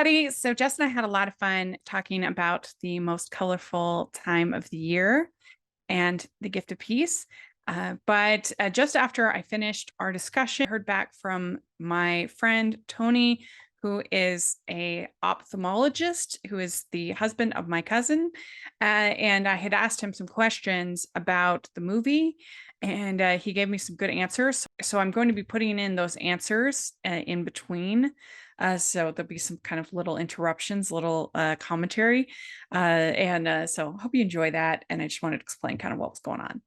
everybody. So Jess and I had a lot of fun talking about the most colorful time of the year and the gift of peace. But just after I finished our discussion, I heard back from my friend Tony, who is a ophthalmologist, who is the husband of my cousin. And I had asked him some questions about the movie, and he gave me some good answers. So I'm going to be putting in those answers in between. So there'll be some kind of little interruptions, little commentary. So hope you enjoy that. And I just wanted to explain kind of what was going on.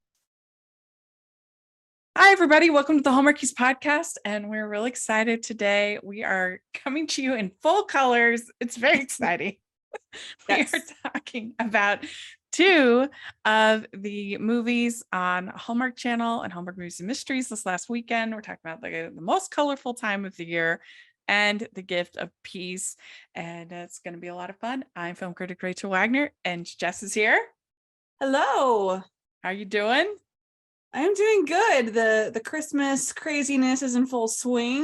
Hi, everybody. Welcome to the Hallmarkies podcast. And we're really excited today. We are coming to you in full colors. It's very exciting. Yes. We are talking about two of the movies on Hallmark Channel and Hallmark Movies and Mysteries this last weekend. We're talking about the most colorful time of the year and the gift of peace. And it's going to be a lot of fun. I'm film critic Rachel Wagner, and Jess is here. Hello. How are you doing? I am doing good. The Christmas craziness is in full swing.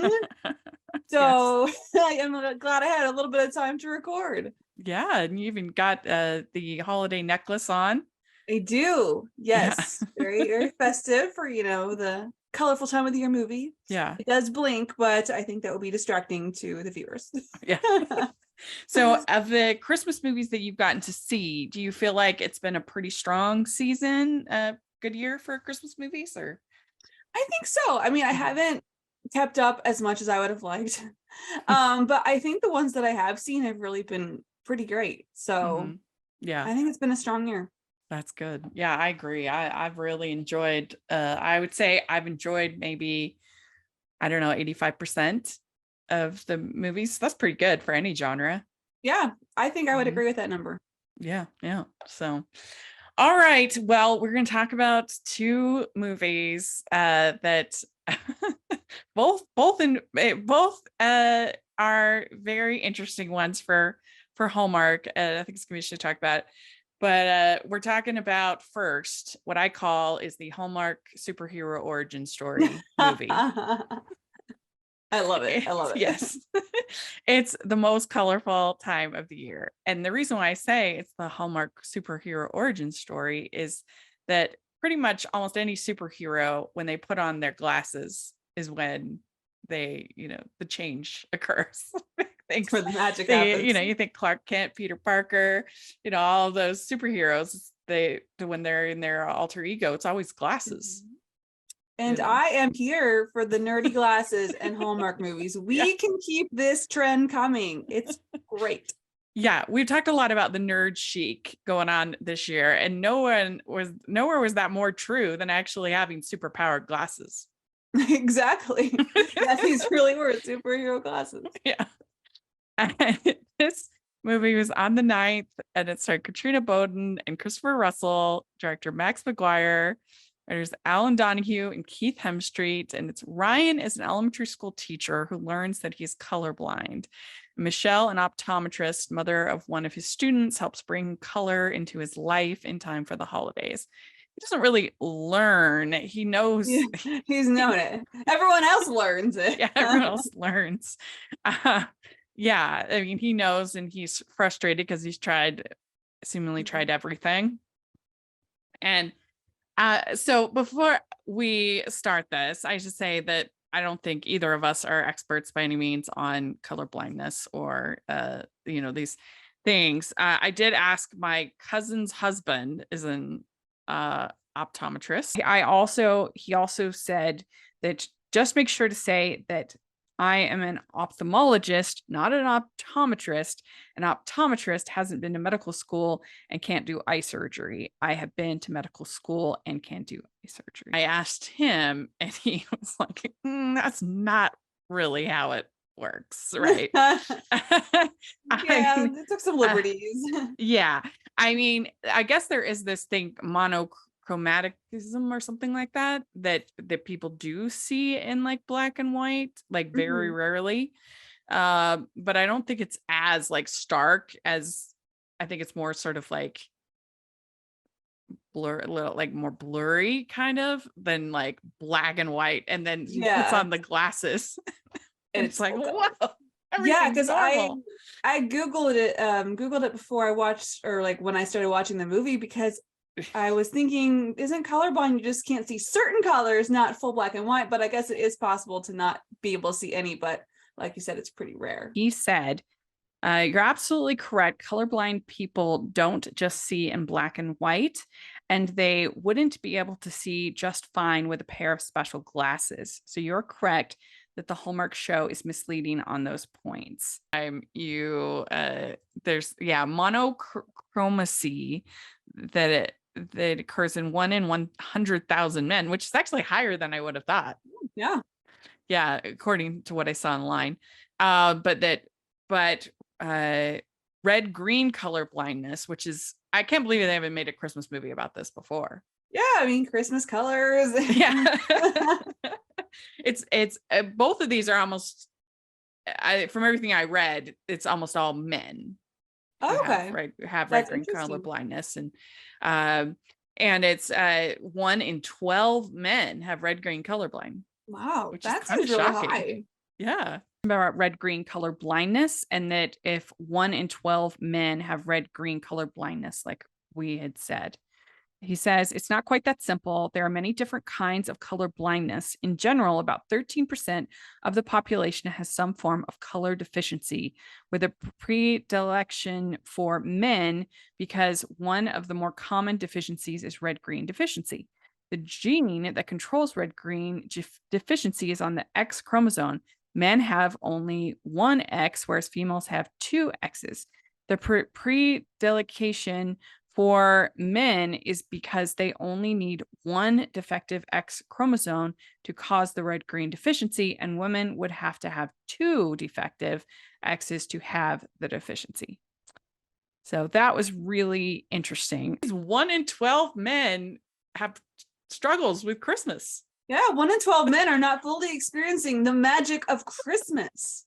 So yes. I am glad I had a little bit of time to record. Yeah, and you even got the holiday necklace on. I do. Yes. Yeah. Very, very festive for, the colorful time of the year movie. Yeah. It does blink, but I think that will be distracting to the viewers. Yeah. So of the Christmas movies that you've gotten to see, do you feel like it's been a pretty strong season, good year for Christmas movies? Or I think so. I mean, I haven't kept up as much as I would have liked. But I think the ones that I have seen have really been pretty great. So yeah, I think it's been a strong year. That's good. Yeah, I agree. I've really enjoyed, I would say I've enjoyed maybe, I don't know, 85% of the movies. That's pretty good for any genre. Yeah, I think I would agree with that number. Yeah. So, all right. Well, we're going to talk about two movies that both are very interesting ones for Hallmark. I think it's going to be should talk about. But we're talking about first what I call is the Hallmark superhero origin story movie. I love it. Yes. It's the most colorful time of the year. And the reason why I say it's the Hallmark superhero origin story is that pretty much almost any superhero, when they put on their glasses, is when they, the change occurs. Thanks for the magic happens. You think Clark Kent, Peter Parker, all those superheroes, when they're in their alter ego, it's always glasses. And I am here for the nerdy glasses and Hallmark movies. We can keep this trend coming. It's great. Yeah, we've talked a lot about the nerd chic going on this year, and nowhere was that more true than actually having superpowered glasses. Exactly. Yeah, these really were superhero glasses. Yeah. And this movie was on the 9th, and it starred Katrina Bowden and Christopher Russell, director Max McGuire. There's Alan Donahue and Keith Hemstreet, and it's Ryan is an elementary school teacher who learns that he's colorblind. Michelle, an optometrist, mother of one of his students, helps bring color into his life in time for the hholidays. He doesn't really learn. He knows. Yeah, he's known it. Everyone else learns it. Yeah, everyone else learns. Yeah, I mean, he knows, and he's frustrated because he's seemingly tried everything. And so before we start this, I should say that I don't think either of us are experts by any means on color blindness or, these things. I did ask my cousin's husband is an optometrist. He also said that just make sure to say that I am an ophthalmologist, not an optometrist. An optometrist hasn't been to medical school and can't do eye surgery. I have been to medical school and can do eye surgery. I asked him, and he was like, that's not really how it works, right? Yeah, it took some liberties. Yeah. I mean, I guess there is this thing, monochromaticism or something like that people do see in like black and white, like very rarely. But I don't think it's as like stark as, I think it's more sort of like more blurry kind of than like black and white. And then he puts on the glasses and it's like, whoa, Yeah, Everything's because I normal. Googled it before I watched, or like when I started watching the movie, because I was thinking, isn't colorblind you just can't see certain colors, not full black and white, but I guess it is possible to not be able to see any, but like you said, it's pretty rare. He said, you're absolutely correct. Colorblind people don't just see in black and white, and they wouldn't be able to see just fine with a pair of special glasses. So you're correct that the Hallmark show is misleading on those points. There's monochromacy that occurs in 1 in 100,000 men, which is actually higher than I would have thought. Yeah. Yeah, according to what I saw online. But red green color blindness, which is, I can't believe they haven't made a Christmas movie about this before. Yeah, I mean, Christmas colors. Yeah. It's both of these are almost, from everything I read, it's almost all men who Okay. have red That's green color interesting. blindness, and it's 1 in 12 men have red green colorblind, Wow, which is that kind of seems really shocking. high. Yeah. About red green color blindness, and that if 1 in 12 men have red green color blindness, like we had said, he says it's not quite that simple. There are many different kinds of color blindness. In general, about 13% of the population has some form of color deficiency, with a predilection for men because one of the more common deficiencies is red green deficiency. The gene that controls red green deficiency is on the X chromosome. Men have only one X, whereas females have two X's. The predilection for men is because they only need one defective X chromosome to cause the red green deficiency, and women would have to have two defective X's to have the deficiency. So that was really interesting. 1 in 12 men have struggles with Christmas. Yeah, 1 in 12 men are not fully experiencing the magic of Christmas.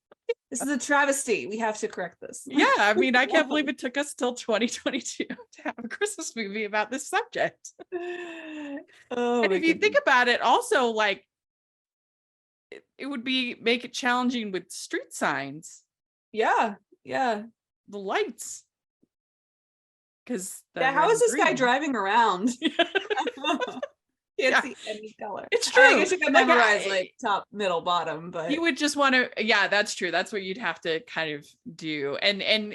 This is a travesty. We have to correct this. Yeah, I mean, I can't believe it took us till 2022 to have a Christmas movie about this subject. Oh, And my if you think goodness. about it, also, like, it would make it challenging with street signs, Yeah, yeah. the lights, because Yeah, how is this guy driving around? Can't Yeah, see any color. it's I true. guess you can Like, memorize like top, middle, bottom, but you would just want to, yeah, that's true. That's what you'd have to kind of do. And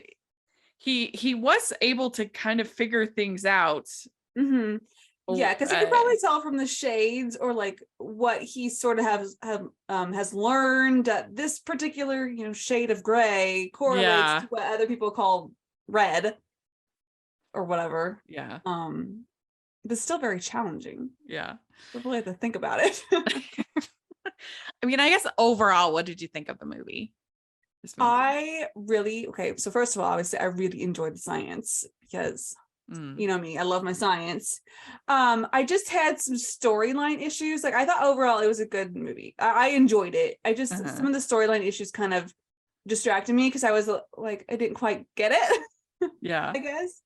he was able to kind of figure things out. Mhm. Yeah, because you could Uh, probably tell from the shades or like what he sort of has learned that this particular shade of gray correlates yeah, to what other people call red or whatever. yeah, But still very challenging. yeah. I really have to think about it. I mean, I guess overall, what did you think of the movie? This movie. Okay, so first of all, obviously I really enjoyed the science because you know me, I love my science. I just had some storyline issues. Like I thought overall it was a good movie. I enjoyed it. I just some of the storyline issues kind of distracted me because I was like I didn't quite get it. Yeah. I guess.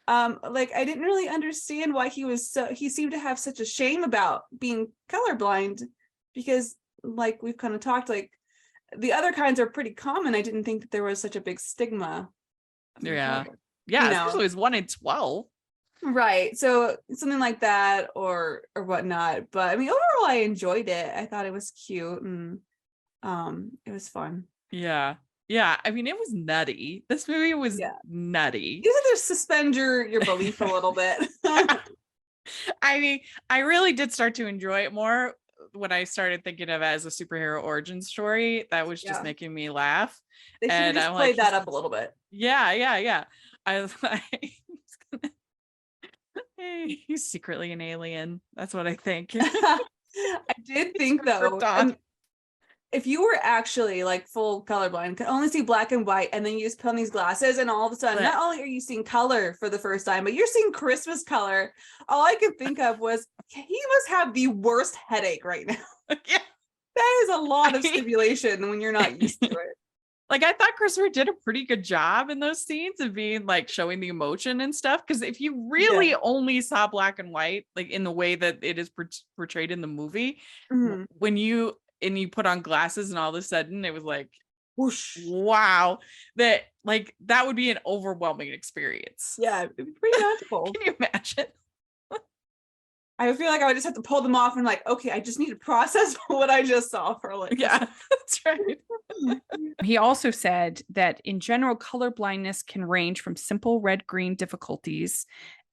Like I didn't really understand why he seemed to have such a shame about being colorblind, because like we've kind of talked, like the other kinds are pretty common. I didn't think that there was such a big stigma. Yeah. Yeah, especially it was 1 in 12. Right. So something like that or whatnot. But I mean, overall I enjoyed it. I thought it was cute and it was fun. Yeah. Yeah. I mean, it was nutty. This movie was nutty. You have to suspend your belief a little bit. I mean, I really did start to enjoy it more when I started thinking of it as a superhero origin story. That was just making me laugh. They should And just I'm play like, that up a little bit. yeah. I was like, he's secretly an alien. That's what I think. I did think though, if you were actually like full colorblind, could only see black and white, and then you just put on these glasses, and all of a sudden, not only are you seeing color for the first time, but you're seeing Christmas color. All I could think of was he must have the worst headache right now. Yeah. That is a lot of stimulation when you're not used to it. Like I thought Christopher did a pretty good job in those scenes of being like showing the emotion and stuff. Because if you really only saw black and white, like in the way that it is portrayed in the movie, when you put on glasses and all of a sudden it was like whoosh. Wow. That would be an overwhelming experience. Yeah, it'd be pretty magical. Can you imagine? I feel like I would just have to pull them off and like, okay, I just need to process what I just saw for like. Yeah, that's right. He also said that in general, color blindness can range from simple red-green difficulties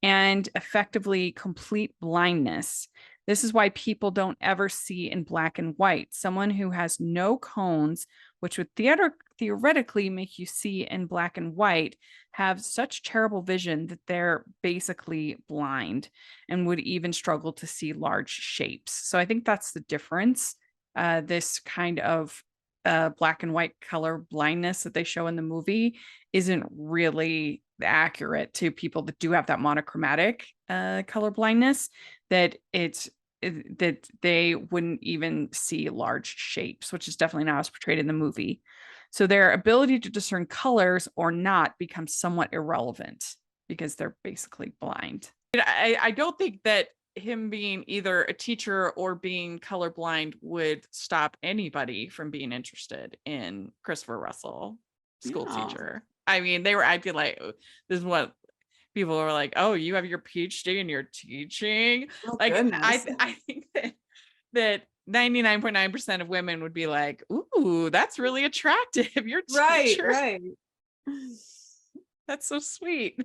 and effectively complete blindness. This is why people don't ever see in black and white. Someone who has no cones, which would theoretically make you see in black and white, have such terrible vision that they're basically blind and would even struggle to see large shapes. So I think that's the difference. This kind of black and white color blindness that they show in the movie isn't really accurate to people that do have that monochromatic color blindness, that that they wouldn't even see large shapes, which is definitely not as portrayed in the movie. So their ability to discern colors or not becomes somewhat irrelevant because they're basically blind. I don't think that him being either a teacher or being colorblind would stop anybody from being interested in Christopher Russell, school teacher. I mean, I'd be like, this is what people are like, oh, you have your PhD and you're teaching. Oh, like, goodness. I think that 99.9% of women would be like, ooh, that's really attractive. You're a teacher. Right. That's so sweet.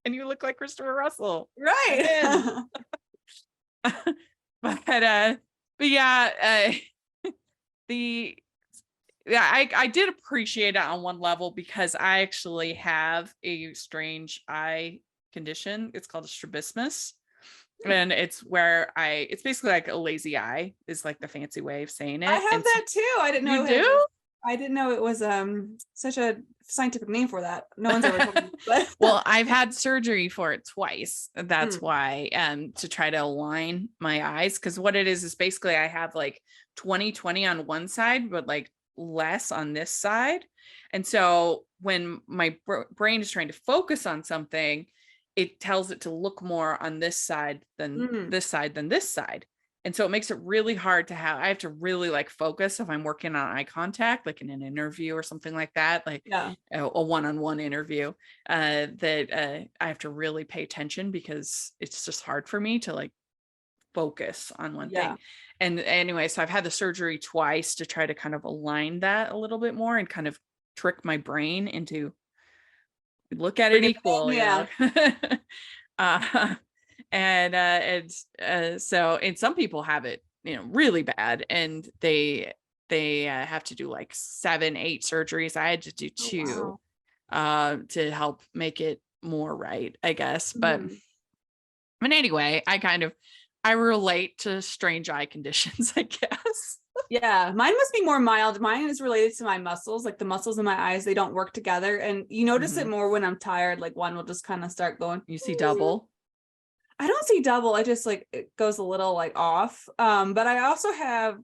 And you look like Christopher Russell. Right. but yeah, I did appreciate it on one level because I actually have a strange eye condition. It's called a strabismus. And it's where it's basically like a lazy eye is like the fancy way of saying it. I have that too. I didn't know. You do? I didn't know it was such a scientific name for that. No one's ever told me. But well, I've had surgery for it twice. That's why to try to align my eyes, because what it is basically I have like 20/20 on one side, but like less on this side. And so when my brain is trying to focus on something, it tells it to look more on this side than this side than this side. And so it makes it really hard I have to really like focus if I'm working on eye contact, like in an interview or something like that, like a one-on-one interview, that I have to really pay attention because it's just hard for me to like focus on one thing. And anyway, so I've had the surgery twice to try to kind of align that a little bit more and kind of trick my brain into look at it equal. Yeah. So and some people have it, really bad, and they have to do like 7-8 surgeries. I had to do 2 to help make it more right, I guess. But anyway, I relate to strange eye conditions, I guess. Yeah, mine must be more mild. Mine is related to my muscles, like the muscles in my eyes, they don't work together. And you notice it more when I'm tired, like one will just kind of start going. You see double? I don't see double. I just like it goes a little like off. But I also have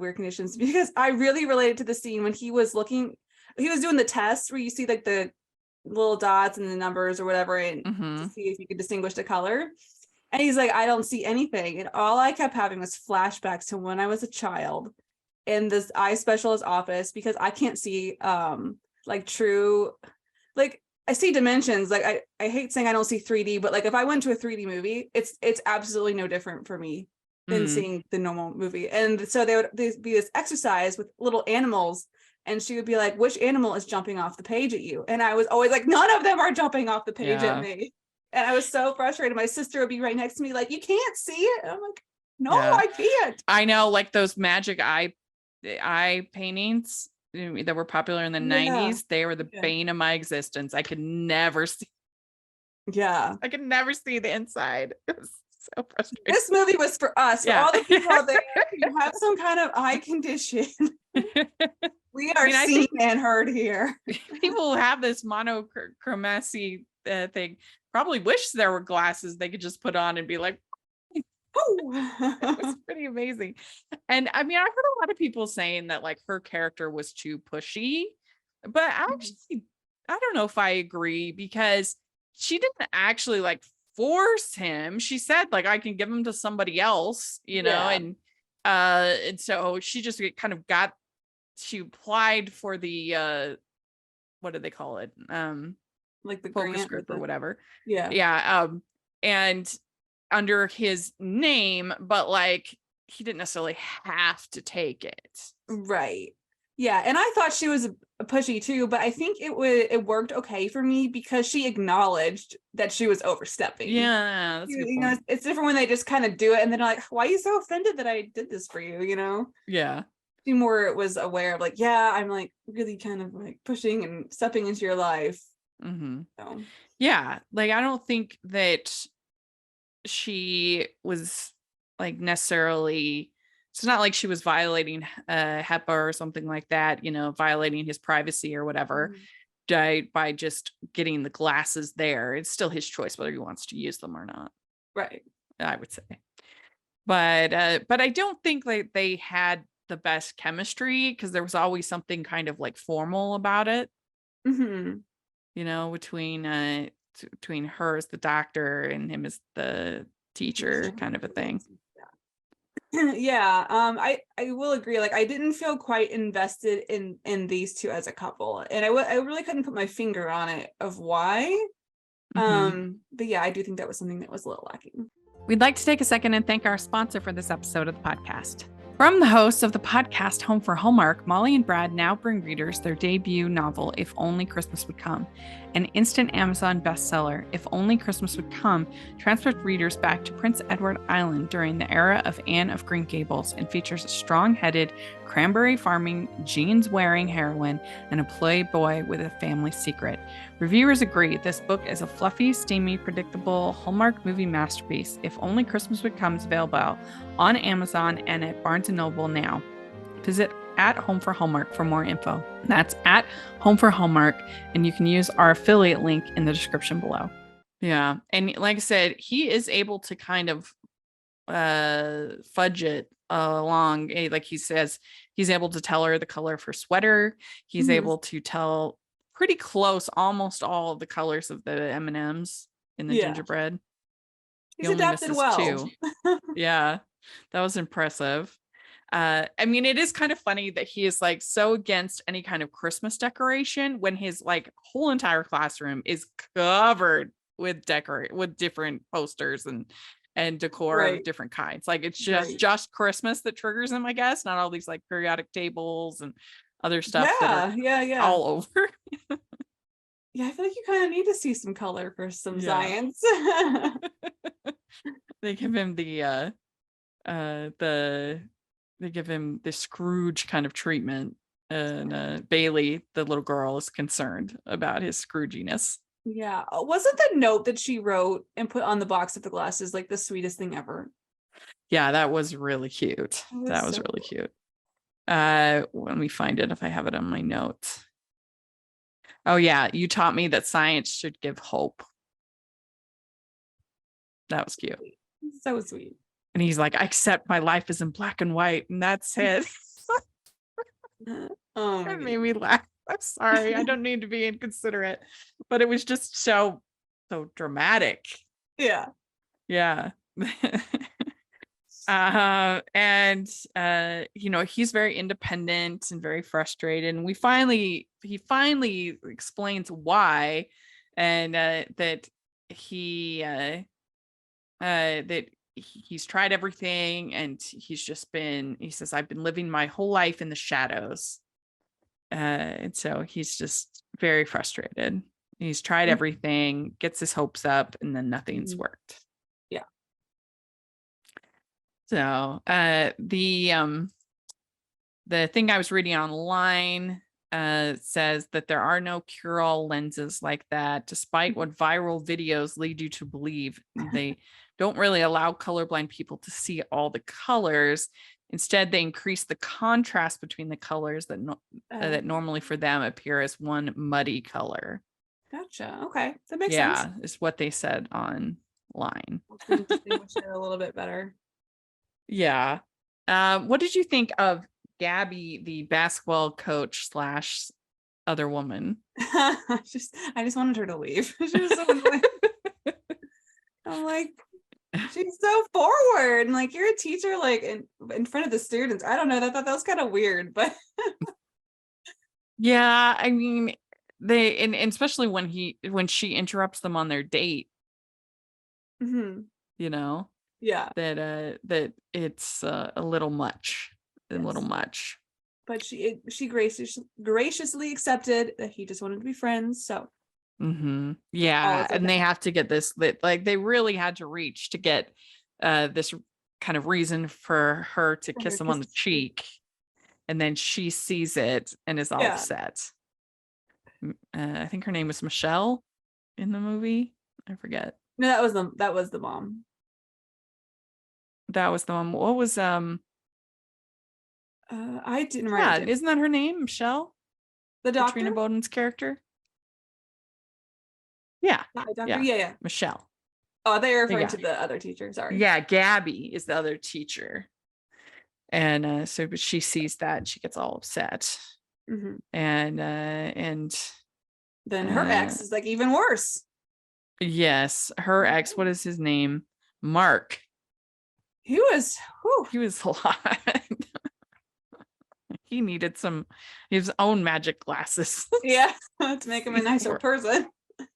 weird conditions because I really related to the scene when he was doing the test where you see like the little dots and the numbers or whatever, and to see if you could distinguish the color. And he's like, I don't see anything. And all I kept having was flashbacks to when I was a child in this eye specialist office, because I can't see like true, like I see dimensions. Like I hate saying I don't see 3D, but like if I went to a 3D movie, it's absolutely no different for me than seeing the normal movie. And so there'd be this exercise with little animals, and she would be like, which animal is jumping off the page at you? And I was always like, none of them are jumping off the page at me. And I was so frustrated. My sister would be right next to me like, you can't see it. And I'm like, no, I can't. I know, like those magic eye paintings that were popular in the 90s. They were the bane of my existence. I could never see. I could never see the inside. It was so frustrating. This movie was for us. For all the people out there who have some kind of eye condition. We are seen and heard here. People who have this monochromacy thing probably wish there were glasses they could just put on and be like, oh. It was pretty amazing. And I mean, I heard a lot of people saying that like her character was too pushy, but actually I don't know if I agree, because she didn't actually like force him. She said like, I can give him to somebody else, and so she just kind of got she applied for the what do they call it? Like the Focus grant group or whatever. Yeah. Yeah. And under his name, but like he didn't necessarily have to take it. Right. Yeah. And I thought she was a pushy too, but I think it worked okay for me because she acknowledged that she was overstepping. Yeah, that's a good point. It's different when they just kind of do it and then like, why are you so offended that I did this for you? Yeah. She more was aware of like, yeah, I'm like really kind of like pushing and stepping into your life. Mm-hmm. So. Yeah, like I don't think that she was like necessarily, it's not like she was violating HEPA or something like that, violating his privacy or whatever, by just getting the glasses there. It's still his choice whether he wants to use them or not. Right. I would say. But I don't think like they had the best chemistry because there was always something kind of like formal about it. Mm-hmm. Between her as the doctor and him as the teacher, kind of a thing. Yeah. I will agree. Like I didn't feel quite invested in these two as a couple, and I really couldn't put my finger on it of why. But yeah, I do think that was something that was a little lacking. We'd like to take a second and thank our sponsor for this episode of the podcast. From the hosts of the podcast Home for Hallmark, Molly and Brad now bring readers their debut novel, If Only Christmas Would Come. An instant Amazon bestseller, If Only Christmas Would Come transports readers back to Prince Edward Island during the era of Anne of Green Gables and features a strong-headed, cranberry farming, jeans-wearing heroine and a playboy with a family secret. Reviewers agree this book is a fluffy, steamy, predictable Hallmark movie masterpiece. If Only Christmas Would Come is available on Amazon and at Barnes & Noble now. Visit at Home for Hallmark for more info. That's at Home for Hallmark, and you can use our affiliate link in the description below. Yeah, and like I said, he is able to kind of fudge it along. Like he says, he's able to tell her the color of her sweater. He's able to tell pretty close almost all of the colors of the M&Ms in the gingerbread. He's adapted well. 2. Yeah, that was impressive. I mean, it is kind of funny that he is like so against any kind of Christmas decoration when his like whole entire classroom is covered with different posters and decor of different kinds. Like it's just Christmas that triggers him, I guess, not all these like periodic tables and other stuff that are all over. Yeah, I feel like you kind of need to see some color for some science. They give him they give him the Scrooge kind of treatment, and Bailey, the little girl, is concerned about his Scrooginess. Yeah. Wasn't the note that she wrote and put on the box of the glasses like the sweetest thing ever? Yeah, that was really cute. That was so really cute. Let me find it if I have it on my notes. Oh yeah, you taught me that science should give hope. That was cute. So sweet. And he's like, I accept my life is in black and white, and that's it. That made me laugh. I'm sorry. I don't need to be inconsiderate, but it was just so dramatic. Yeah. Yeah. And he's very independent and very frustrated, and he finally explains why, and that he's tried everything, and he says, I've been living my whole life in the shadows, and so he's just very frustrated. He's tried everything, gets his hopes up, and then nothing's worked. So the thing I was reading online says that there are no cure-all lenses like that, despite what viral videos lead you to believe. They don't really allow colorblind people to see all the colors. Instead, they increase the contrast between the colors that normally for them appear as one muddy color. Gotcha. Okay, that makes sense. Yeah, is what they said online. Distinguish it a little bit better. Yeah. What did you think of Gabby, the basketball coach / other woman? I just wanted her to leave. She was so annoying. I'm like, she's so forward, and like, you're a teacher, like in front of the students. I don't know. I thought that was kind of weird, but Yeah, I mean, and especially when she interrupts them on their date, Hmm. you know, Yeah. that it's a little much, a little Yes. much. But she graciously accepted that he just wanted to be friends. So all Yeah, is and they okay. have to get this that like they really had to reach to get this kind of reason for her to kiss him on the cheek, and then she sees it and is all Yeah. upset. I think her name was Michelle in the movie. I forget. No, that was the mom. That was the one. What was I didn't write it yeah, down. isn't that her name? Michelle? The Katrina doctor? Bowden's character? Yeah. Not the doctor. Yeah. Yeah, yeah. Michelle. Oh, they are referring Yeah. to the other teacher. Sorry. Yeah, Gabby is the other teacher. And so but she sees that and she gets all upset. Hmm. And Then her uh ex is like even worse. yes, her ex, what is his name? Mark. He was, whew, He was a lot. He needed his own magic glasses. yeah, to make him a nicer person.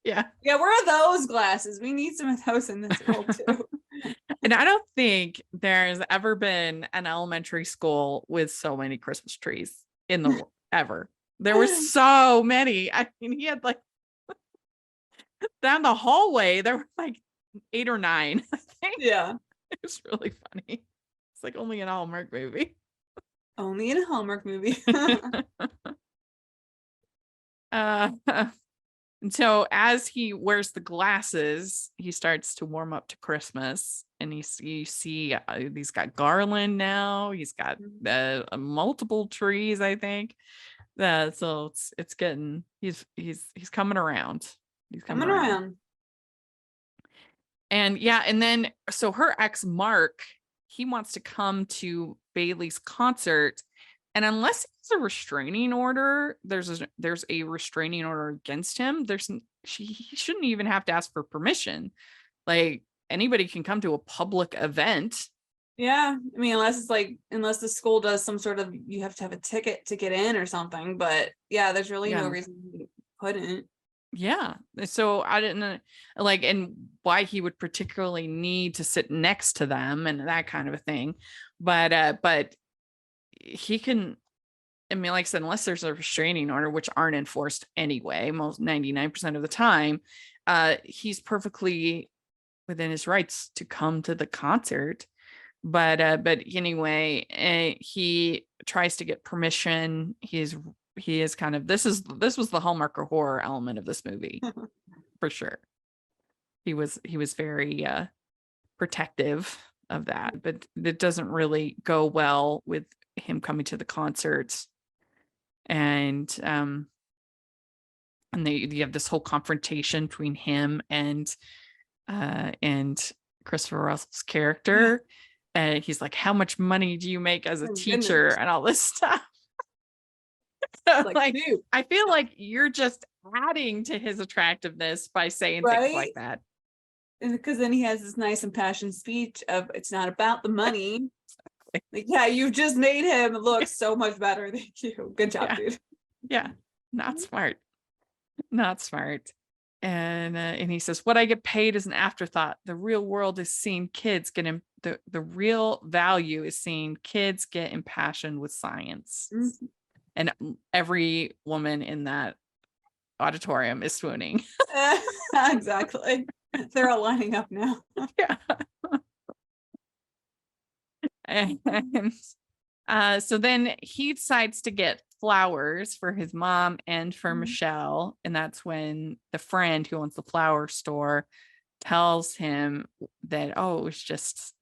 Yeah. Yeah, where are those glasses? We need some of those in this world too. And I don't think there's ever been an elementary school with so many Christmas trees in the world ever. There were so many. I mean, he had like down the hallway, there were like 8 or 9, I think. Yeah. It was really funny. It's like only an Hallmark movie. Only in a Hallmark movie. uh, and so as he wears the glasses, he starts to warm up to Christmas. And you see he's got garland now. He's got multiple trees, I think. So it's getting he's coming around. He's coming Coming around. around. And yeah, and then so her ex Mark, he wants to come to Bailey's concert, and unless it's a restraining order, there's a restraining order against him. He shouldn't even have to ask for permission. Like anybody can come to a public event. Yeah. I mean, unless the school does some sort of, you have to have a ticket to get in or something. But yeah, there's really no Yeah. reason you couldn't. Yeah. So I didn't like, and why he would particularly need to sit next to them and that kind of a thing. But he can, I mean, like I said, unless there's a restraining order, which aren't enforced anyway, most 99% of the time, he's perfectly within his rights to come to the concert. But anyway, he tries to get permission. He is kind of this was the Hallmark or horror element of this movie for sure. He was very protective of that, but it doesn't really go well with him coming to the concerts. And you have this whole confrontation between him and Christopher Russell's character. And he's like, how much money do you make as a Oh, teacher goodness. and all this stuff? So, Like, dude, I feel like you're just adding to his attractiveness by saying things like right? that. And because then he has this nice impassioned speech of it's not about the money. Like, yeah, you just made him look so much better. Thank you. Good job, Yeah. dude. Yeah. Not smart. Not smart. And he says, what I get paid is an afterthought. The real world is seeing kids get the real value is seeing kids get impassioned with science. Mhm. And every woman in that auditorium is swooning. Exactly. They're all lining up now. Yeah. And so then he decides to get flowers for his mom and for Michelle. And that's when the friend who owns the flower store tells him that, oh, it's just,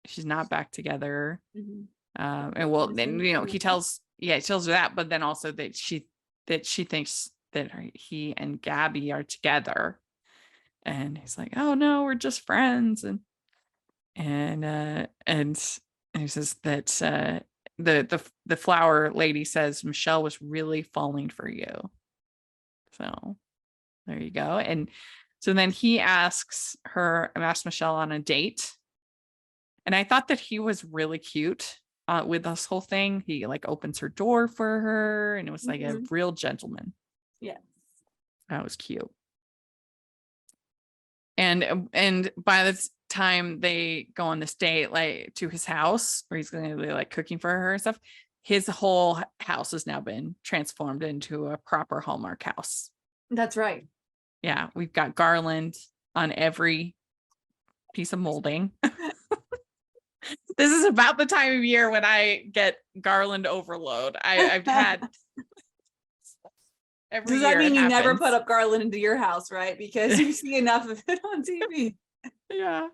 she's not back together. Mhm. And well, then, he tells her that, but then also that she thinks that he and Gabby are together. And he's like, oh no, we're just friends. And he says that the flower lady says Michelle was really falling for you. So there you go. And so then he asks Michelle on a date. And I thought that he was really cute with this whole thing. He like opens her door for her, and it was like a Mhm. real gentleman. Yeah. That was cute. And by the time they go on this date, like to his house where he's going to be like cooking for her and stuff, his whole house has now been transformed into a proper Hallmark house. That's right. Yeah, we've got garland on every piece of molding. This is about the time of year when I get garland overload. I've had every Does that year it mean you never put happens. up garland into your house, right? Because you see enough of it on TV. Yeah.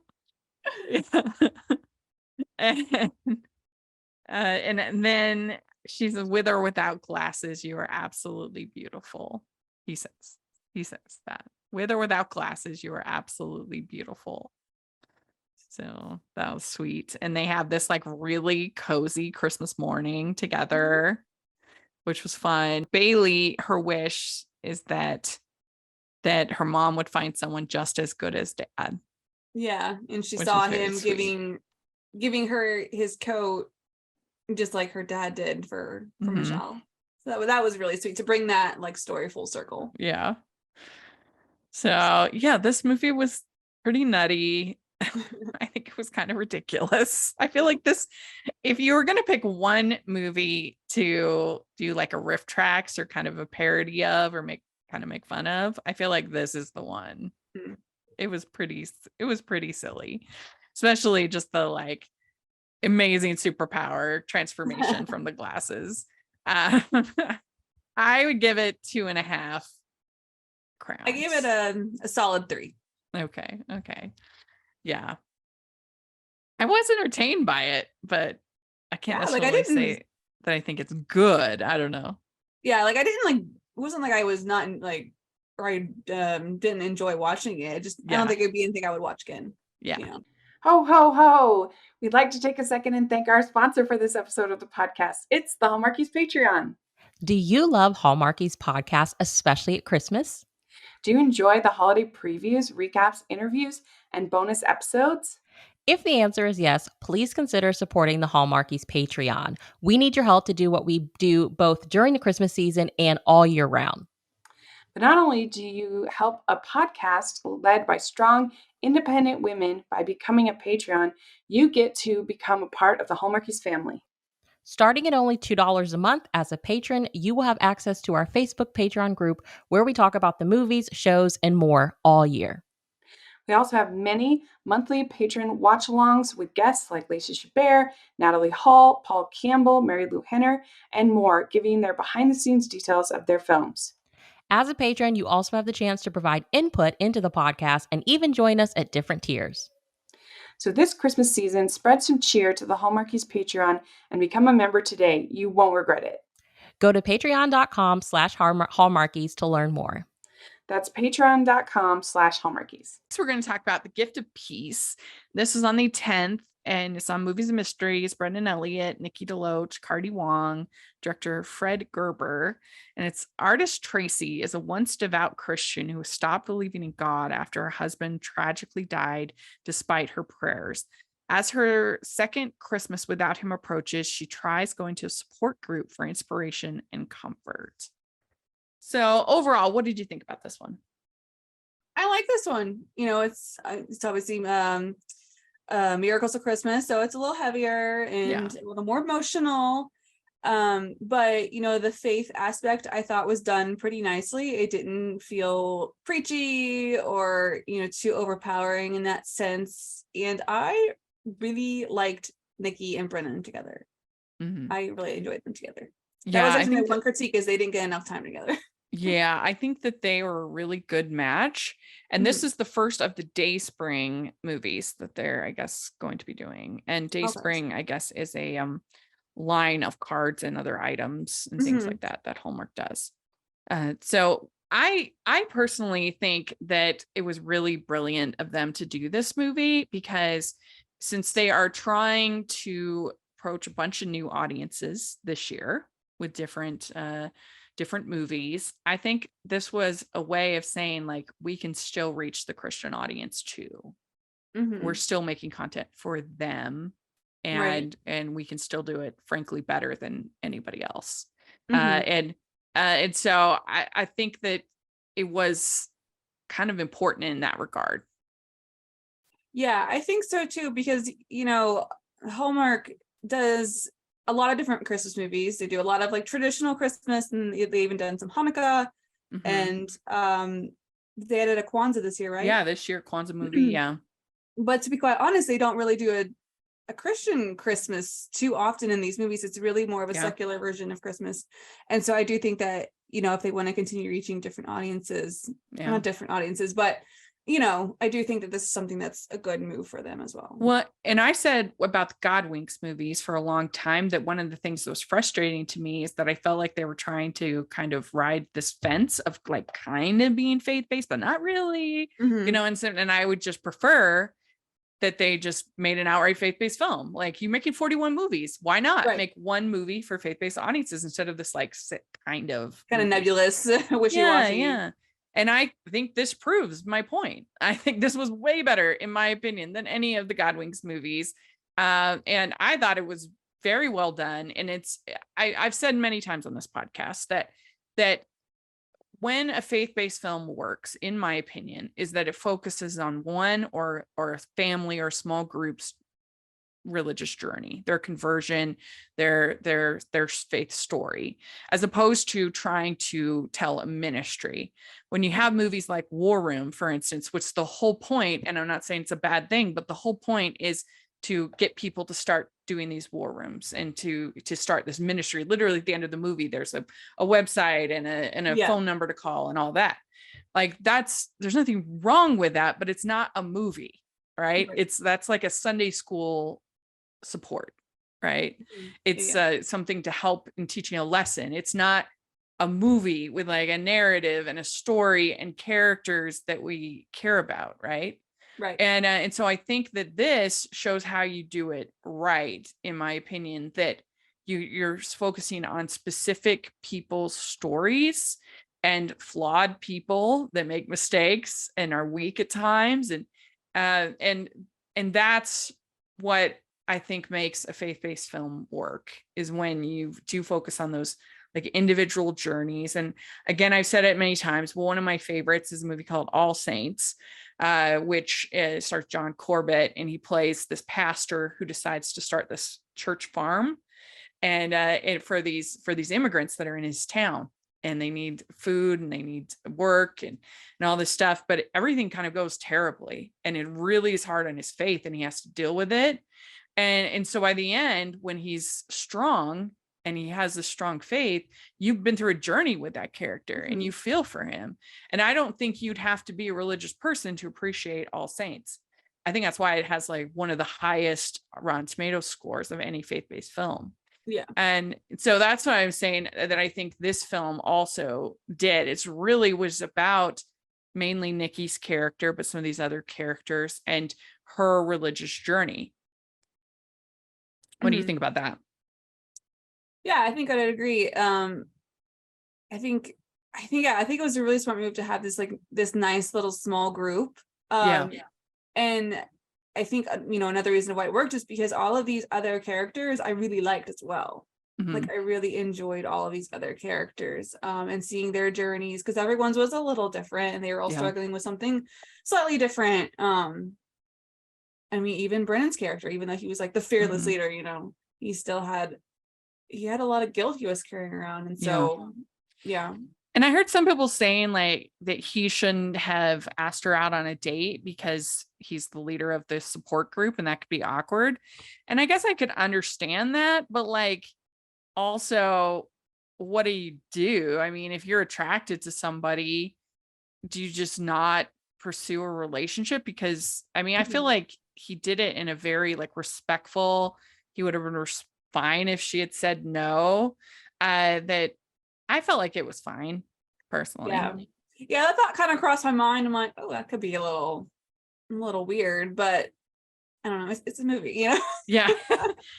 And, and then she's with or without glasses. You are absolutely beautiful. He says. He says that. With or without glasses, you are absolutely beautiful. So that was sweet. And they have this like really cozy Christmas morning together, which was fun. Bailey, her wish is that her mom would find someone just as good as dad. Yeah, and she Which saw is very him sweet. giving her his coat just like her dad did for Mhm. Michelle. So that was really sweet to bring that like story full circle. Yeah. So yeah, this movie was pretty nutty. I think it was kind of ridiculous. I feel like this, if you were going to pick one movie to do like a riff tracks or kind of a parody of or make fun of, I feel like this is the one. Mm. It was pretty silly, especially just the like amazing superpower transformation from the glasses. I would give it 2.5 crowns. I gave it a solid 3. Okay. Yeah. I was entertained by it, but I can't necessarily say that I think it's good. I don't know. Yeah, like I didn't like, it wasn't like I was not like, or I didn't enjoy watching it. I don't think it'd be anything I would watch again. Yeah. You know? Ho, ho, ho. We'd like to take a second and thank our sponsor for this episode of the podcast. It's the Hallmarkies Patreon. Do you love Hallmarkies podcast, especially at Christmas? Do you enjoy the holiday previews, recaps, interviews, and bonus episodes? If the answer is yes, please consider supporting the Hallmarkies Patreon. We need your help to do what we do both during the Christmas season and all year round. But not only do you help a podcast led by strong, independent women by becoming a Patreon, you get to become a part of the Hallmarkies family. Starting at only $2 a month as a patron, you will have access to our Facebook Patreon group where we talk about the movies, shows, and more all year. We also have many monthly patron watch-alongs with guests like Lacey Chabert, Natalie Hall, Paul Campbell, Mary Lou Henner, and more, giving their behind-the-scenes details of their films. As a patron, you also have the chance to provide input into the podcast and even join us at different tiers. So this Christmas season, spread some cheer to the Hallmarkies Patreon and become a member today. You won't regret it. Go to patreon.com/Hallmarkies to learn more. That's patreon.com/Hallmarkies. So we're going to talk about The Gift of Peace. This is on the 10th, and it's on Movies and Mysteries. Brendan Elliott, Nikki DeLoach, Cardi Wong, director Fred Gerber. And it's artist Tracy is a once devout Christian who stopped believing in God after her husband tragically died despite her prayers. As her second Christmas without him approaches, she tries going to a support group for inspiration and comfort. So overall, what did you think about this one? I like this one. You know, it's obviously Miracles of Christmas, so it's a little heavier and a little more emotional. But you know, the faith aspect I thought was done pretty nicely. It didn't feel preachy or, you know, too overpowering in that sense. And I really liked Nikki and Brennan together. Mm-hmm. I really enjoyed them together. Yeah, that was actually my one critique is they didn't get enough time together. Yeah, I think that they were a really good match. And this is the first of the Dayspring movies that they're, I guess, going to be doing. And Dayspring, I guess, is a line of cards and other items and things like that Hallmark does. So I personally think that it was really brilliant of them to do this movie, because since they are trying to approach a bunch of new audiences this year with different movies, I think this was a way of saying, like, we can still reach the Christian audience too. We're still making content for them, and we can still do it, frankly, better than anybody else. And so I think that it was kind of important in that regard. Yeah, I think so too, because, you know, Hallmark does a lot of different Christmas movies. They do a lot of like traditional Christmas, and they even done some Hanukkah, and they added a Kwanzaa this year, right? Yeah, this year Kwanzaa movie. Yeah. But to be quite honest, they don't really do a Christian Christmas too often in these movies. It's really more of a secular version of Christmas. And so I do think that, you know, if they want to continue reaching different audiences, not different audiences, but, you know, I do think that this is something that's a good move for them as well. Well, and I said about the Godwinks movies for a long time that one of the things that was frustrating to me is that I felt like they were trying to kind of ride this fence of like kind of being faith-based, but not really, you know, and I would just prefer that they just made an outright faith-based film. Like, you're making 41 movies. Why not make one movie for faith-based audiences instead of this like kind of nebulous, wishy-washy. Yeah. And I think this proves my point. I think this was way better, in my opinion, than any of the Godwinks movies. And I thought it was very well done. And I've said many times on this podcast that when a faith-based film works, in my opinion, is that it focuses on one or a family or small group's religious journey, their conversion, their faith story, as opposed to trying to tell a ministry. When you have movies like War Room, for instance, which the whole point, and I'm not saying it's a bad thing, but the whole point is to get people to start doing these war rooms and to start this ministry. Literally at the end of the movie, there's a website and a phone number to call and all that. Like, there's nothing wrong with that, but it's not a movie, right? That's like a Sunday school support, right? It's something to help in teaching a lesson. It's not a movie with like a narrative and a story and characters that we care about, right? And so I think that this shows how you do it right, in my opinion, that you're focusing on specific people's stories and flawed people that make mistakes and are weak at times, and that's what I think makes a faith-based film work, is when you do focus on those like individual journeys. And again, I've said it many times, but one of my favorites is a movie called All Saints, which stars John Corbett, and he plays this pastor who decides to start this church farm, and for these immigrants that are in his town, and they need food and they need work and all this stuff, but everything kind of goes terribly, and it really is hard on his faith, and he has to deal with it. And so by the end, when he's strong and he has this strong faith, you've been through a journey with that character and you feel for him. And I don't think you'd have to be a religious person to appreciate All Saints. I think that's why it has like one of the highest Rotten Tomatoes scores of any faith-based film. Yeah. And so that's what I'm saying, that I think this film also did. It's really was about mainly Nikki's character, but some of these other characters and her religious journey. What do you think about that? Yeah, I think I'd agree. I think it was a really smart move to have this nice little small group. And I think, you know, another reason why it worked is because all of these other characters I really liked as well. Like, I really enjoyed all of these other characters, and seeing their journeys, because everyone's was a little different and they were all struggling with something slightly different. I mean, even Brennan's character, even though he was like the fearless leader, you know, he had a lot of guilt he was carrying around. And so, And I heard some people saying like that he shouldn't have asked her out on a date because he's the leader of this support group and that could be awkward. And I guess I could understand that, but like, also, what do you do? I mean, if you're attracted to somebody, do you just not pursue a relationship? Because I mean, I feel like he did it in a very like respectful, he would have been fine if she had said no. That I felt like it was fine personally. Yeah, that thought kind of crossed my mind. I'm like, oh, that could be a little weird, but I don't know. It's a movie, you know? Yeah.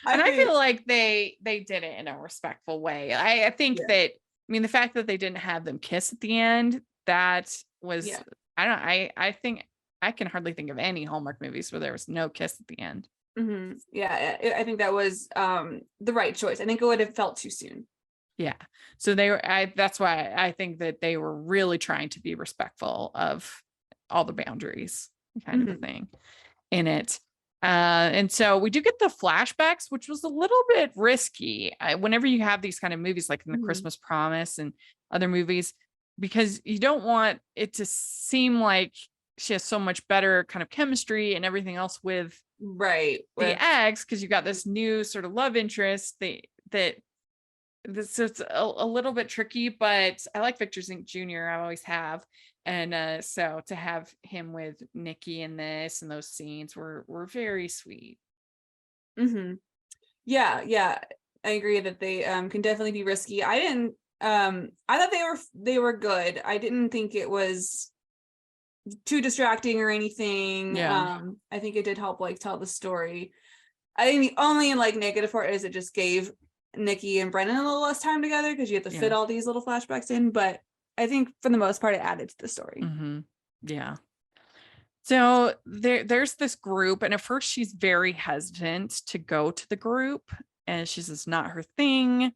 And I feel like they did it in a respectful way. I think that, I mean, the fact that they didn't have them kiss at the end, that was, I think I can hardly think of any Hallmark movies where there was no kiss at the end. Yeah, I think that was the right choice. I think it would have felt too soon. Yeah. So that's why I think that they were really trying to be respectful of all the boundaries kind of a thing in it. And so we do get the flashbacks, which was a little bit risky. Whenever you have these kind of movies, like in The Christmas Promise and other movies, because you don't want it to seem like she has so much better kind of chemistry and everything else with the ex, because you got this new sort of love interest that this is a little bit tricky, but I like Victor Zink Jr. I always have. And so to have him with Nikki in this and those scenes were very sweet. Yeah, I agree that they can definitely be risky. I thought they were good. I didn't think it was too distracting or anything. I think it did help like tell the story. I think the only like negative part is it just gave Nikki and Brennan a little less time together because you have to fit all these little flashbacks in, but I think for the most part it added to the story. Yeah. So there's this group, and at first she's very hesitant to go to the group, and she says not her thing,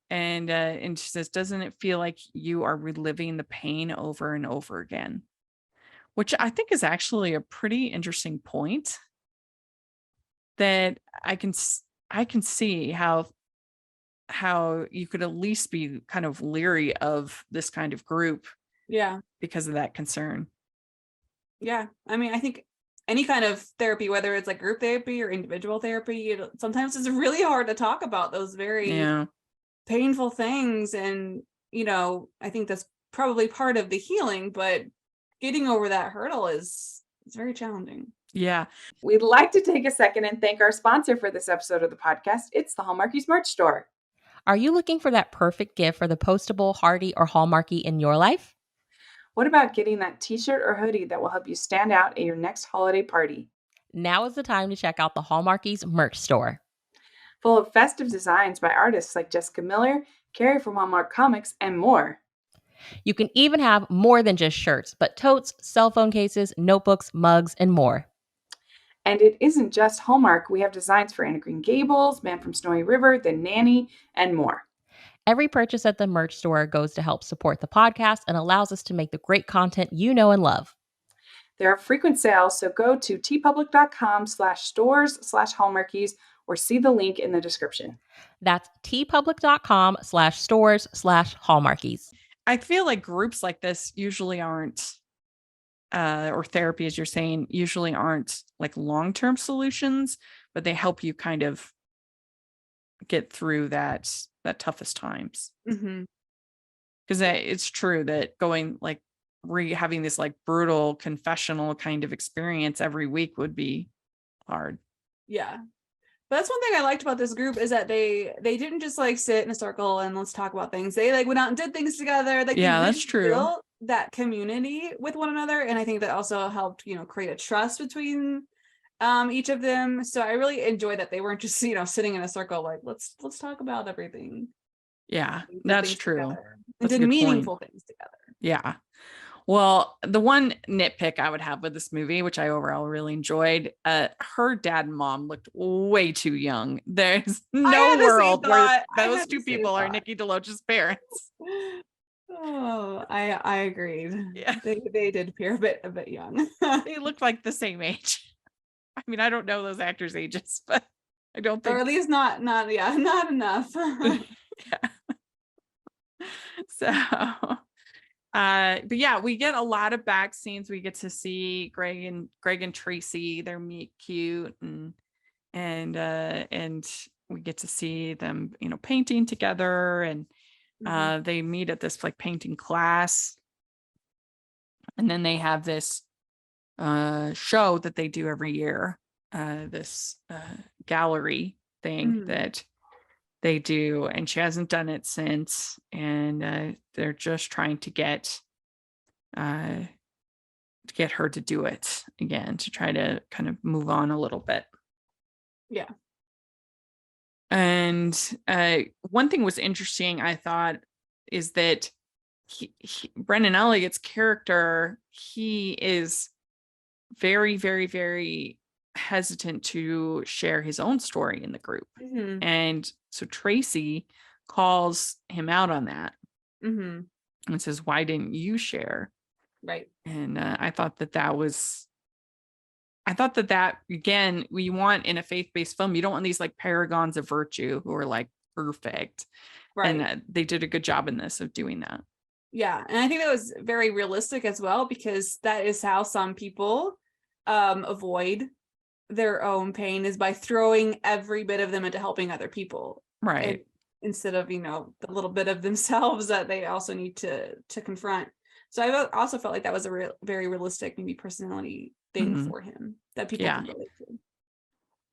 and she says, doesn't it feel like you are reliving the pain over and over again? Which I think is actually a pretty interesting point that I can see how you could at least be kind of leery of this kind of group because of that concern. I mean, I think any kind of therapy, whether it's like group therapy or individual therapy, sometimes it's really hard to talk about those very painful things, and I think that's probably part of the healing, but getting over that hurdle is very challenging. Yeah. We'd like to take a second and thank our sponsor for this episode of the podcast. It's the Hallmarkies merch store. Are you looking for that perfect gift for the postable, Hardy, or Hallmarky in your life? What about getting that t-shirt or hoodie that will help you stand out at your next holiday party? Now is the time to check out the Hallmarkies merch store. Full of festive designs by artists like Jessica Miller, Carrie from Hallmark Comics, and more. You can even have more than just shirts, but totes, cell phone cases, notebooks, mugs, and more. And it isn't just Hallmark. We have designs for Anna Green Gables, Man from Snowy River, The Nanny, and more. Every purchase at the merch store goes to help support the podcast and allows us to make the great content you know and love. There are frequent sales, so go to tpublic.com/stores/Hallmarkies or see the link in the description. That's tpublic.com/stores/Hallmarkies. I feel like groups like this usually aren't, or therapy, as you're saying, usually aren't like long-term solutions, but they help you kind of get through that toughest times. Because it's true that going like having this like brutal confessional kind of experience every week would be hard. But that's one thing I liked about this group is that they didn't just like sit in a circle and let's talk about things. They like went out and did things together. Like, that's true. Built that community with one another, and I think that also helped create a trust between each of them. So I really enjoyed that they weren't just sitting in a circle like let's talk about everything. That's true. And did meaningful things together. Well, the one nitpick I would have with this movie, which I overall really enjoyed, her dad and mom looked way too young. There's no world where those two people are Nikki DeLoach's parents. Oh, I agreed. They did appear a bit young. They look like the same age. I mean, I don't know those actors' ages, but I don't think, or at least not enough. So but yeah, we get a lot of back scenes. We get to see Greg and Tracy. They're meet cute, and we get to see them painting together, and they meet at this like painting class, and then they have this show that they do every year, this gallery thing that they do, and she hasn't done it since, and they're just trying to get her to do it again, to try to kind of move on a little bit. And one thing was interesting, I thought, is that Brendan Elliott's character, he is very, very, very hesitant to share his own story in the group. Mhm. And so Tracy calls him out on that Mhm. and says, why didn't you share? Right. And I thought that again, we want in a faith-based film, you don't want these like paragons of virtue who are like perfect. Right. And they did a good job in this of doing that. Yeah, and I think that was very realistic as well, because that is how some people avoid their own pain, is by throwing every bit of them into helping other people, Right. and instead of, the little bit of themselves that they also need to confront. So I also felt like that was a very realistic, maybe personality thing Mhm. for him that people Yeah. can relate to.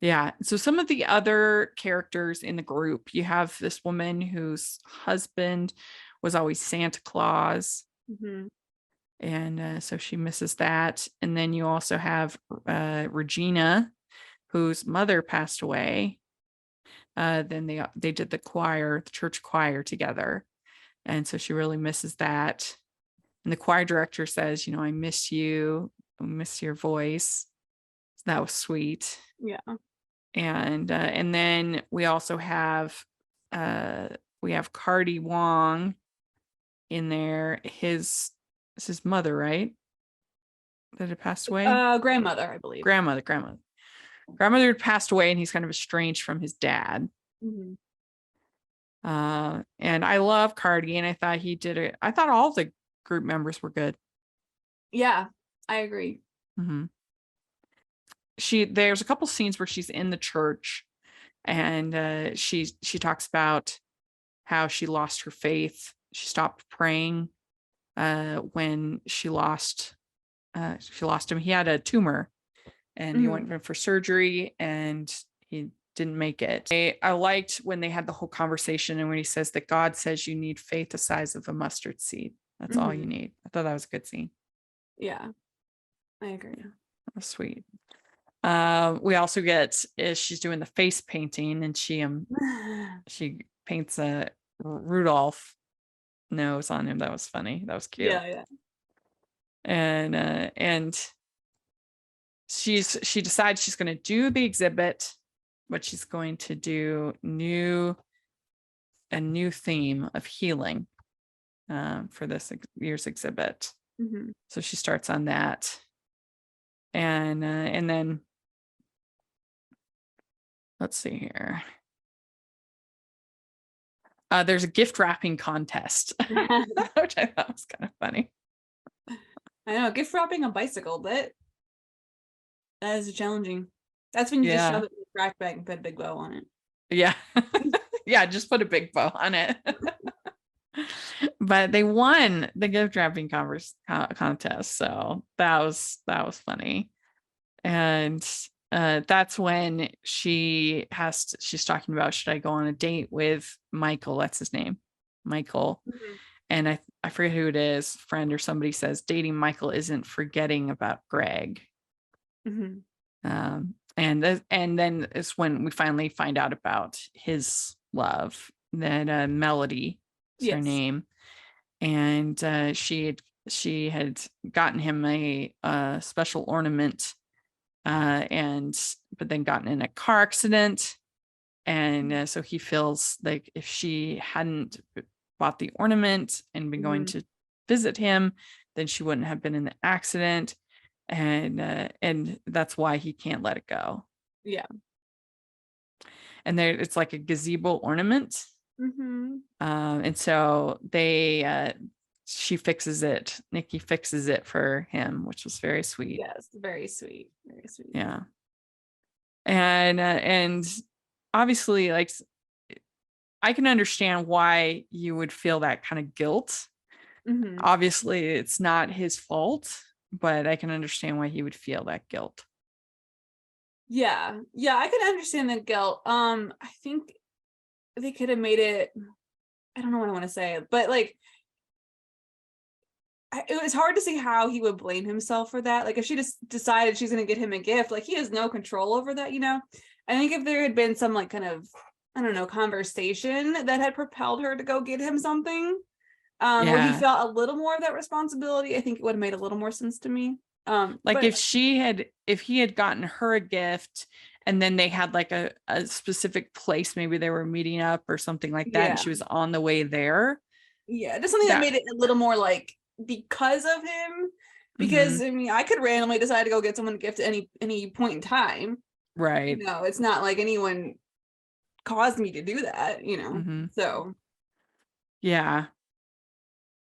Yeah. So some of the other characters in the group, you have this woman whose husband was always Santa Claus. Mhm. And so she misses that. And then you also have Regina, whose mother passed away. Then they did the church choir together. And so she really misses that. And the choir director says, I miss you. I miss your voice. So that was sweet. Yeah. And then we also have Cardi Wong in there. It's his mother, right? That had passed away. Grandmother, I believe. Grandmother had passed away, and he's kind of estranged from his dad. Mhm. And I love Cardi, and I thought he did it. I thought all the group members were good. Yeah, I agree. Mm-hmm. There's a couple scenes where she's in the church, and she talks about how she lost her faith. She stopped praying when she lost him. He had a tumor, and he went in for surgery, and he didn't make it. I liked when they had the whole conversation, and when he says that God says you need faith the size of a mustard seed. That's all you need. I thought that was a good scene. Yeah, I agree. That was sweet. We also get she's doing the face painting, and she paints a Rudolph nose on him. That was funny. That was cute. Yeah. And she decides she's going to do the exhibit, but she's going to do a new theme of healing for this year's exhibit. Mhm. So she starts on that, and then let's see here. There's a gift wrapping contest, which I thought was kind of funny. I know, gift wrapping a bicycle, that is challenging. That's when you just shove it in the trash bag and put a big bow on it. Yeah. Yeah, just put a big bow on it. But they won the gift wrapping contest, so that was funny. And that's when she's talking about, should I go on a date with Michael? That's his name, Michael. Mhm. And I forget who it is, friend or somebody says dating Michael isn't forgetting about Greg. Mhm. And then it's when we finally find out about his love, that Melody is her Yes. name. And she had gotten him a special ornament, but then gotten in a car accident. And so he feels like if she hadn't bought the ornament and been going to visit him, then she wouldn't have been in the accident. And that's why he can't let it go. Yeah. And it's like a gazebo ornament. Mhm. And so she fixes it. Nikki fixes it for him, which was very sweet. Yes, very sweet. Very sweet. Yeah. And obviously, like, I can understand why you would feel that kind of guilt. Mhm. Obviously, it's not his fault, but I can understand why he would feel that guilt. Yeah, I can understand the guilt. I think they could have made it, I don't know what I want to say, but like, it was hard to see how he would blame himself for that. Like, if she just decided she's going to get him a gift, like, he has no control over that, I think if there had been some like kind of, I don't know, conversation that had propelled her to go get him something, where he felt a little more of that responsibility, I think it would have made a little more sense to me. Like but if he had gotten her a gift and then they had like a specific place, maybe they were meeting up or something like that, and she was on the way there. Yeah, just something that made it a little more like because of him. Because I mean, I could randomly decide to go get someone a gift at any point in time. Right. You know, it's not like anyone caused me to do that, you know. So yeah.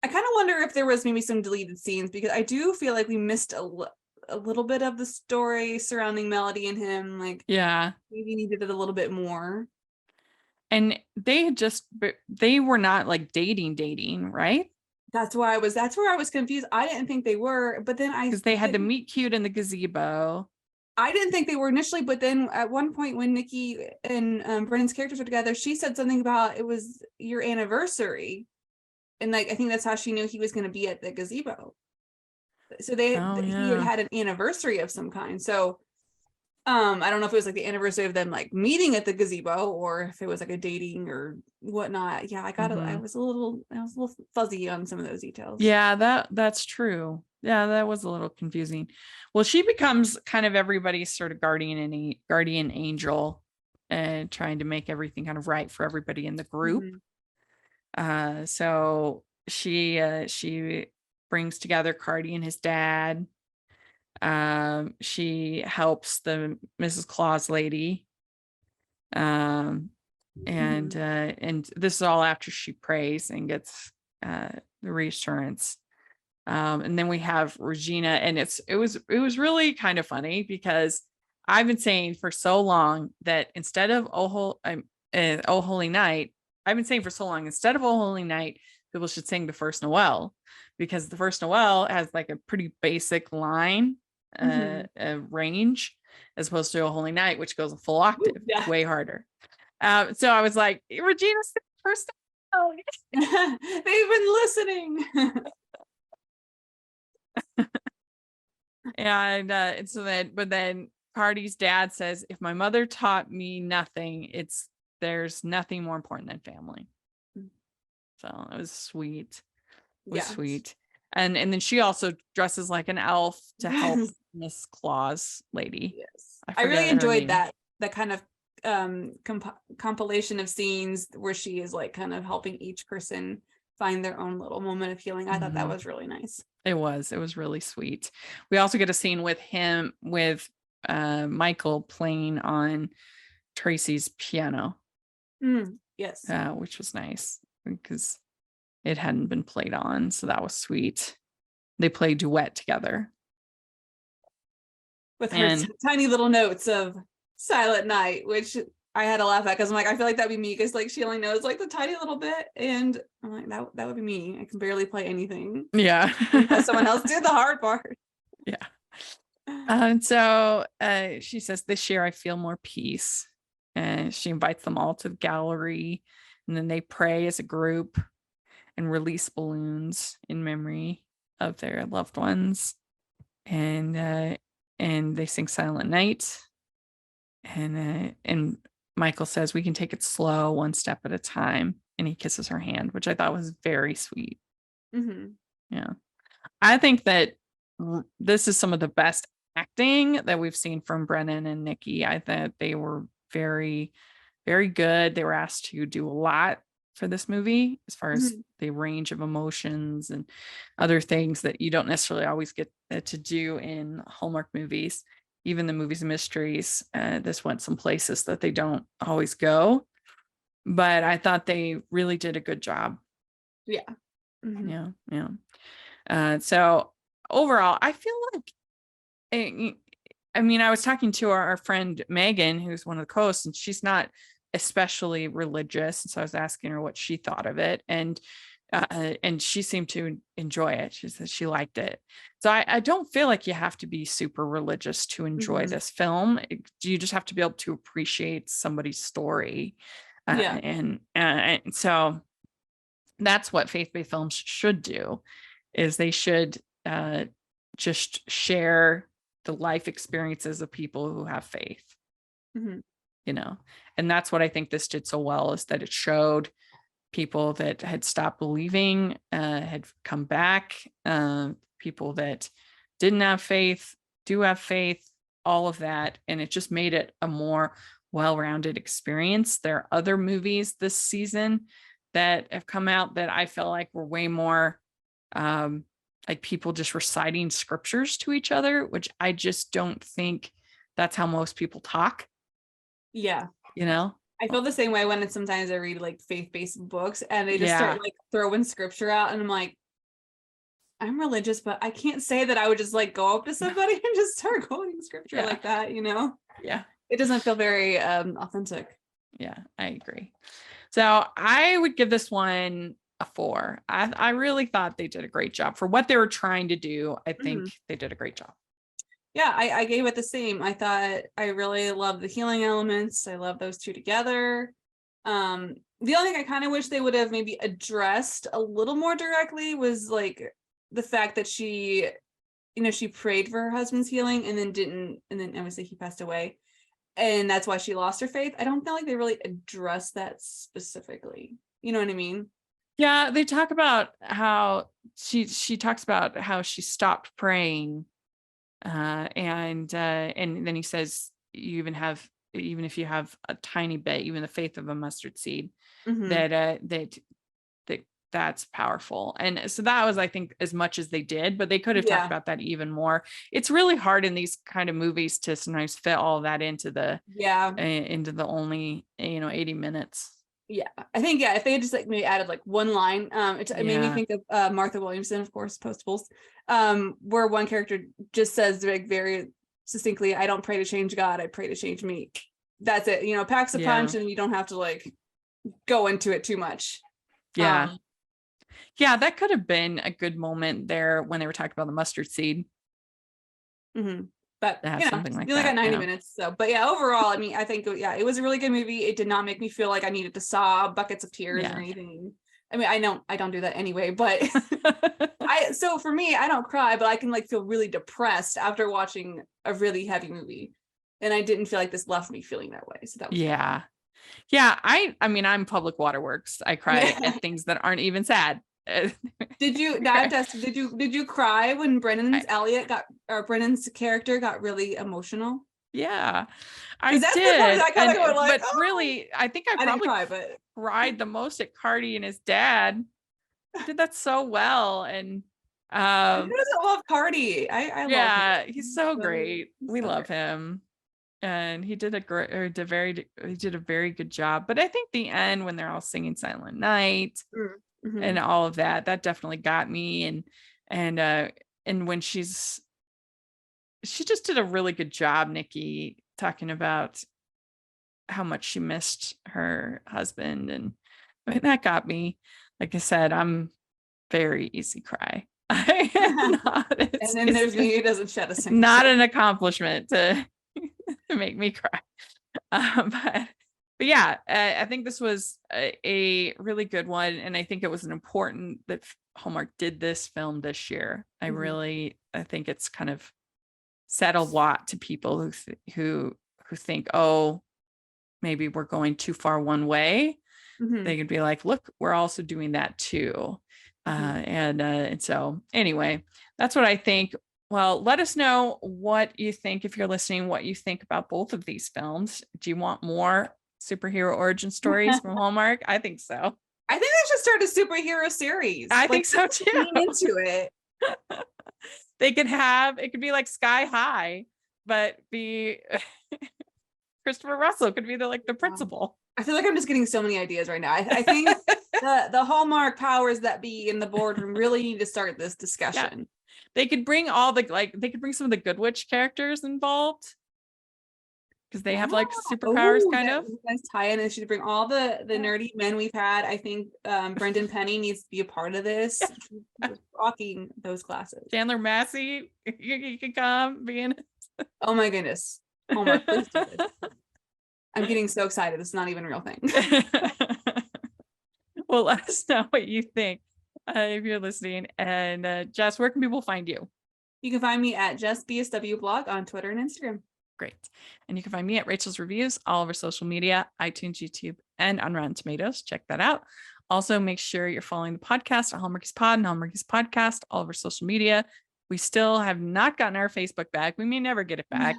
I kind of wonder if there was maybe some deleted scenes, because I do feel like we missed a little bit of the story surrounding Melody and him. Like, yeah, maybe needed it a little bit more. And they were not like dating, right? That's where I was confused. I didn't think they were, but then because they had to meet cute in the gazebo. I didn't think they were initially, but then at one point when Nikki and Brennan's characters were together, she said something about it was your anniversary, and like I think that's how she knew he was going to be at the gazebo. So he had an anniversary of some kind. So I don't know if it was like the anniversary of them like meeting at the gazebo, or if it was like a dating or whatnot. Yeah, I was a little fuzzy on some of those details. Yeah, that's true. Yeah, that was a little confusing. Well, she becomes kind of everybody's sort of guardian angel, and trying to make everything kind of right for everybody in the group. So she brings together Cardi and his dad. She helps the Mrs. Claus lady. And this is all after she prays and gets the reassurance. And then we have Regina, and it was really kind of funny because I've been saying for so long that instead of Oh Holy Night, people should sing the First Noel, because the First Noel has like a pretty basic line range, as opposed to Oh Holy Night, which goes a full octave, way harder. So I was like, Regina, sing First Noel. They've been listening. And but then Cardi's dad says, if my mother taught me nothing, there's nothing more important than family. So it was sweet. Sweet. And then she also dresses like an elf to help Miss Claus lady. Yes. I really enjoyed that kind of compilation of scenes where she is like kind of helping each person find their own little moment of healing. I thought that was really nice. It was really sweet. We also get a scene with Michael playing on Tracy's piano. Yes. Which was nice because it hadn't been played on, so that was sweet. They play duet together with her tiny little notes of Silent Night, which I had to laugh at because I'm like, I feel like that'd be me, because like she only knows like the tiny little bit, and I'm like, that would be me. I can barely play anything. Yeah. Someone else did the hard part. Yeah. So she says, this year I feel more peace. And she invites them all to the gallery, and then they pray as a group and release balloons in memory of their loved ones. And they sing Silent Night. And Michael says, we can take it slow, one step at a time. And he kisses her hand, which I thought was very sweet. Yeah. I think that this is some of the best acting that we've seen from Brennan and Nikki. I thought they were very, very good. They were asked to do a lot for this movie, as far as the range of emotions and other things that you don't necessarily always get to do in Hallmark movies. Even the movies and mysteries, this went some places that they don't always go, but I thought they really did a good job. Yeah. So overall, I feel like, I mean, I was talking to our friend Megan, who's one of the co-hosts, and she's not especially religious, so I was asking her what she thought of it, and she seemed to enjoy it. She said she liked it. So I don't feel like you have to be super religious to enjoy this film. You just have to be able to appreciate somebody's story. And so that's what faith-based films should do, is they should just share the life experiences of people who have faith. And that's what I think this did so well, is that it showed people that had stopped believing, had come back, people that didn't have faith, do have faith, all of that. And it just made it a more well-rounded experience. There are other movies this season that have come out that I feel like were way more like people just reciting scriptures to each other, which I just don't think that's how most people talk. Yeah. You know? I feel the same way when sometimes I read like faith-based books and they just Yeah. start like throwing scripture out, and I'm like, I'm religious, but I can't say that I would just like go up to somebody and just start quoting scripture Yeah. like that, you know? Yeah. It doesn't feel very authentic. Yeah, I agree. So I would give this one a 4. I really thought they did a great job for what they were trying to do. I think they did a great job. Yeah, I gave it the same. I thought I really loved the healing elements. I love those two together. The only thing I kind of wish they would have maybe addressed a little more directly was like the fact that she, you know, she prayed for her husband's healing and then didn't, and then obviously he passed away. And that's why she lost her faith. I don't feel like they really addressed that specifically. You know what I mean? Yeah, they talk about how she talks about how she stopped praying. And then he says, even if you have a tiny bit, even the faith of a mustard seed, that's powerful. And so that was, I think, as much as they did, but they could have talked about that even more. It's really hard in these kind of movies to sometimes fit all that into the only 80 minutes. Yeah, I think if they had just like maybe added like one line, it made me think of Martha Williamson, of course, Postables, where one character just says like very succinctly, "I don't pray to change God, I pray to change me." That's it. You know, packs a punch, and you don't have to like go into it too much. Yeah, that could have been a good moment there when they were talking about the mustard seed. But you know, something like you only that, got 90 minutes. So, but yeah, overall, I mean, I think it was a really good movie. It did not make me feel like I needed to sob buckets of tears or anything. I mean, I don't do that anyway, but so for me, I don't cry, but I can like feel really depressed after watching a really heavy movie. And I didn't feel like this left me feeling that way. So that was fun. I mean, I'm Public Waterworks. I cry at things that aren't even sad. Did you cry when Brennan's character got really emotional? Yeah, I that's did. The part that I kind of went like, really, I think I probably cried the most at Cardi and his dad. He did that so well, and who doesn't love Cardi? I love him. He's so great. We love him, and he did a very good job. But I think the end when they're all singing Silent Night. And all of that definitely got me. And when she just did a really good job, Nikki, talking about how much she missed her husband. And I mean, that got me. Like I said, I'm very easy cry. I am not. And then there's me who doesn't shed a single not an accomplishment to make me cry. But yeah, I think this was a really good one. And I think it was an important that Hallmark did this film this year. I think it's kind of said a lot to people who think, oh, maybe we're going too far one way. They could be like, look, we're also doing that too. And so anyway, that's what I think. Well, let us know what you think, if you're listening, what you think about both of these films. Do you want more superhero origin stories from Hallmark? I think so. I think they should start a superhero series. I think so too. Lean into it. It could be like Sky High, but be Christopher Russell could be the principal. I feel like I'm just getting so many ideas right now. I think the Hallmark powers that be in the boardroom really need to start this discussion. Yeah. They could bring they could bring some of the Good Witch characters involved, because they have like superpowers kind of. Nice tie-in. And should bring all the nerdy men we've had. I think Brendan Penny needs to be a part of this. Rocking those classes. Chandler Massey, you can come be in it. Oh my goodness. Hallmark, please do this. I'm getting so excited. It's not even a real thing. Well, let us know what you think if you're listening. And Jess, where can people find you? You can find me at JessBSW blog on Twitter and Instagram. Great. And you can find me at Rachel's Reviews, all over social media, iTunes, YouTube, and on Rotten Tomatoes. Check that out. Also, make sure you're following the podcast at Hallmarkies Pod and Hallmarkies Podcast, all over social media. We still have not gotten our Facebook back. We may never get it back,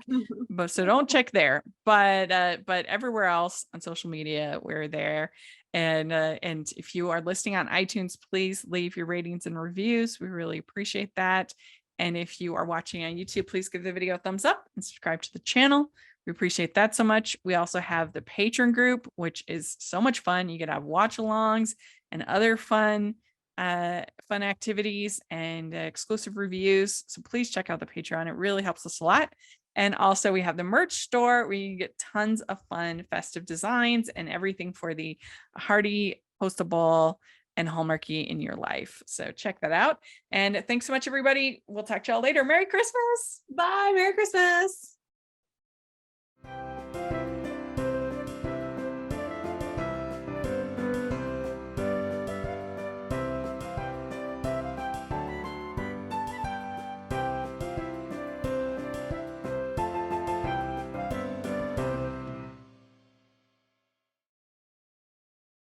but so don't check there. But everywhere else on social media, we're there. And if you are listening on iTunes, please leave your ratings and reviews. We really appreciate that. And if you are watching on YouTube, please give the video a thumbs up and subscribe to the channel. We appreciate that so much. We also have the Patreon group, which is so much fun. You get to have watch-alongs and other fun activities and exclusive reviews. So please check out the Patreon. It really helps us a lot. And also we have the merch store where you get tons of fun festive designs and everything for the hearty, postable, and Hallmarky in your life. So check that out. And thanks so much, everybody. We'll talk to y'all later. Merry Christmas. Bye. Merry Christmas.